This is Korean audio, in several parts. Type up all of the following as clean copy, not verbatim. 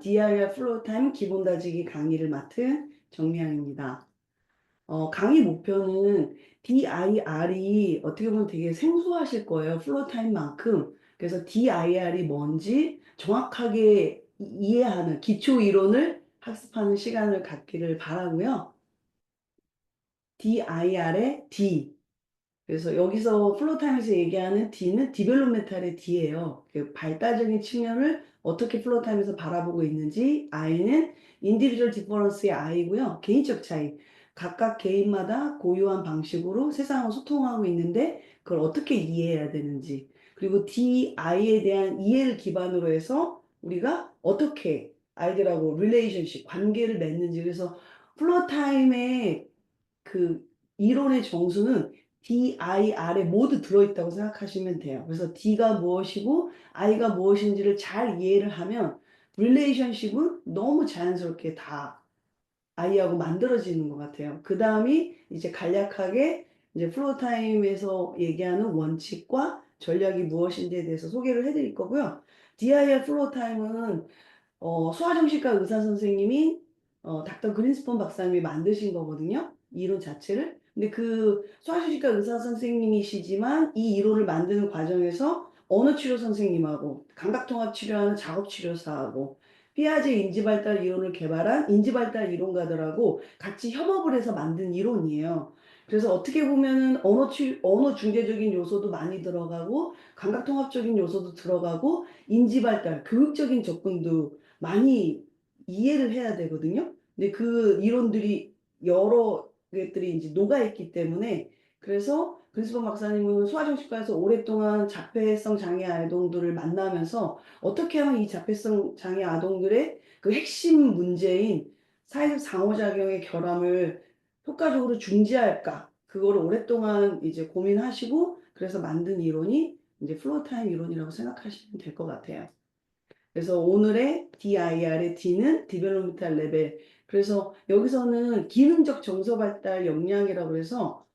DIR 플로우 타임 기본 다지기 강의를 맡은 정미양입니다. 강의 목표는 DIR이 어떻게 보면 되게 생소하실 거예요. 플로우 타임만큼. 그래서 DIR이 뭔지 정확하게 이해하는 기초 이론을 학습하는 시간을 갖기를 바라고요. DIR의 D. 그래서 여기서 플로타임에서 얘기하는 D는 디벨롭멘탈의 D예요. 그 발달적인 측면을 어떻게 플로타임에서 바라보고 있는지, I는 인디비주얼 디퍼런스의 I고요. 개인적 차이. 각각 개인마다 고유한 방식으로 세상을 소통하고 있는데 그걸 어떻게 이해해야 되는지. 그리고 DI에 대한 이해를 기반으로 해서 우리가 어떻게 아이들하고 릴레이션십, 관계를 맺는지. 그래서 플로타임의 그 이론의 정수는 DIR에 모두 들어있다고 생각하시면 돼요. 그래서 D가 무엇이고 I가 무엇인지를 잘 이해를 하면 릴레이션십은 너무 자연스럽게 다 I하고 만들어지는 것 같아요. 그 다음이 이제 간략하게 이제 플로우타임에서 얘기하는 원칙과 전략이 무엇인지에 대해서 소개를 해드릴 거고요. DIR 플로우타임은 소아정신과 의사 선생님이 닥터 그린스폰 박사님이 만드신 거거든요. 이 이론 자체를. 근데 그 소아정신과 의사 선생님이시지만 이 이론을 만드는 과정에서 언어치료 선생님하고 감각통합치료하는 작업치료사하고 피아제 인지발달 이론을 개발한 인지발달 이론가들하고 같이 협업을 해서 만든 이론이에요. 그래서 어떻게 보면은 언어 중재적인 요소도 많이 들어가고 감각통합적인 요소도 들어가고 인지발달, 교육적인 접근도 많이 이해를 해야 되거든요. 근데 그 이론들이 여러 것들이 이제 녹아있기 때문에 그래서 그리스본 박사님은 소아정신과에서 오랫동안 자폐성 장애 아동들을 만나면서 어떻게 하면 이 자폐성 장애 아동들의 그 핵심 문제인 사회적 상호작용의 결함을 효과적으로 중지할까? 그거를 오랫동안 이제 고민하시고 그래서 만든 이론이 이제 플로타임 이론이라고 생각하시면 될 것 같아요. 그래서 오늘의 DIR의 D는 디벨롭멘탈 레벨. 그래서 여기서는 기능적 정서 발달 역량이라고 해서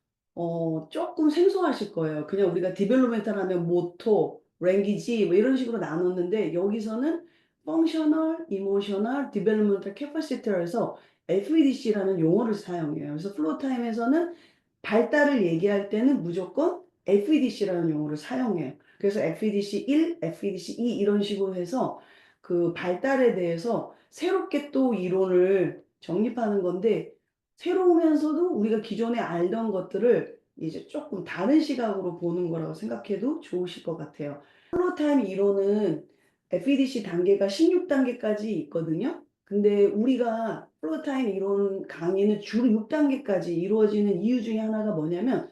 조금 생소하실 거예요. 그냥 우리가 디벨롭멘탈 하면 모토, 랭귀지 뭐 이런 식으로 나눴는데 여기서는 펑셔널, 이모셔널, 디벨롭멘탈 캐파시티라 해서 FEDC라는 용어를 사용해요. 그래서 플로타임에서는 발달을 얘기할 때는 무조건 FEDC라는 용어를 사용해요. 그래서 FEDC 1, FEDC 2 이런 식으로 해서 그 발달에 대해서 새롭게 또 이론을 정립하는 건데 새로우면서도 우리가 기존에 알던 것들을 이제 조금 다른 시각으로 보는 거라고 생각해도 좋으실 것 같아요. 플로타임 이론은 FEDC 단계가 16단계까지 있거든요. 근데 우리가 플로타임 이론 강의는 주로 6단계까지 이루어지는 이유 중에 하나가 뭐냐면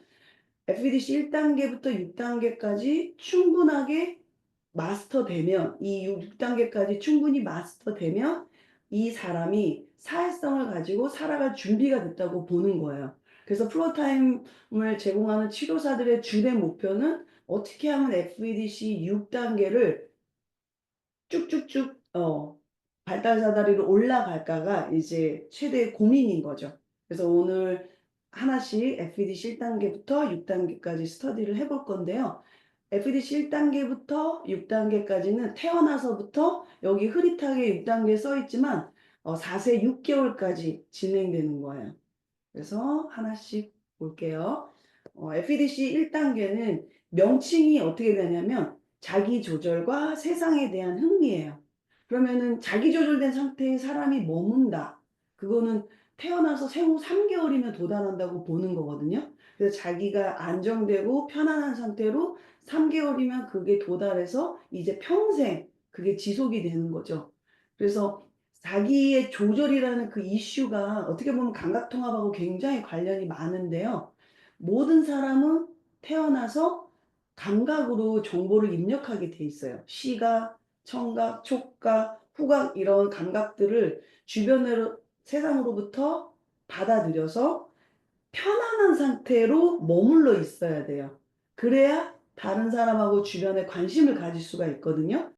FEDC 1단계부터 6단계까지 충분하게 마스터되면 이 6단계까지 충분히 마스터되면 이 사람이 사회성을 가지고 살아갈 준비가 됐다고 보는 거예요. 그래서 플로타임을 제공하는 치료사들의 주된 목표는 어떻게 하면 FEDC 6단계를 쭉쭉쭉 발달 사다리로 올라갈까가 이제 최대의 고민인 거죠. 그래서 오늘 하나씩 FEDC 1단계부터 6단계까지 스터디를 해볼 건데요. FEDC 1단계부터 6단계까지는 태어나서부터 여기 흐릿하게 6단계 써 있지만 4세 6개월까지 진행되는 거예요. 그래서 하나씩 볼게요. FEDC 1단계는 명칭이 어떻게 되냐면 자기조절과 세상에 대한 흥미예요. 그러면은 자기조절된 상태에 사람이 머문다. 그거는 태어나서 생후 3개월이면 도달한다고 보는 거거든요. 그래서 자기가 안정되고 편안한 상태로 3개월이면 그게 도달해서 이제 평생 그게 지속이 되는 거죠. 그래서 자기의 조절이라는 그 이슈가 어떻게 보면 감각통합하고 굉장히 관련이 많은데요. 모든 사람은 태어나서 감각으로 정보를 입력하게 돼 있어요. 시각, 청각, 촉각, 후각 이런 감각들을 주변으로 세상으로부터 받아들여서 편안한 상태로 머물러 있어야 돼요. 그래야 다른 사람하고 주변에 관심을 가질 수가 있거든요.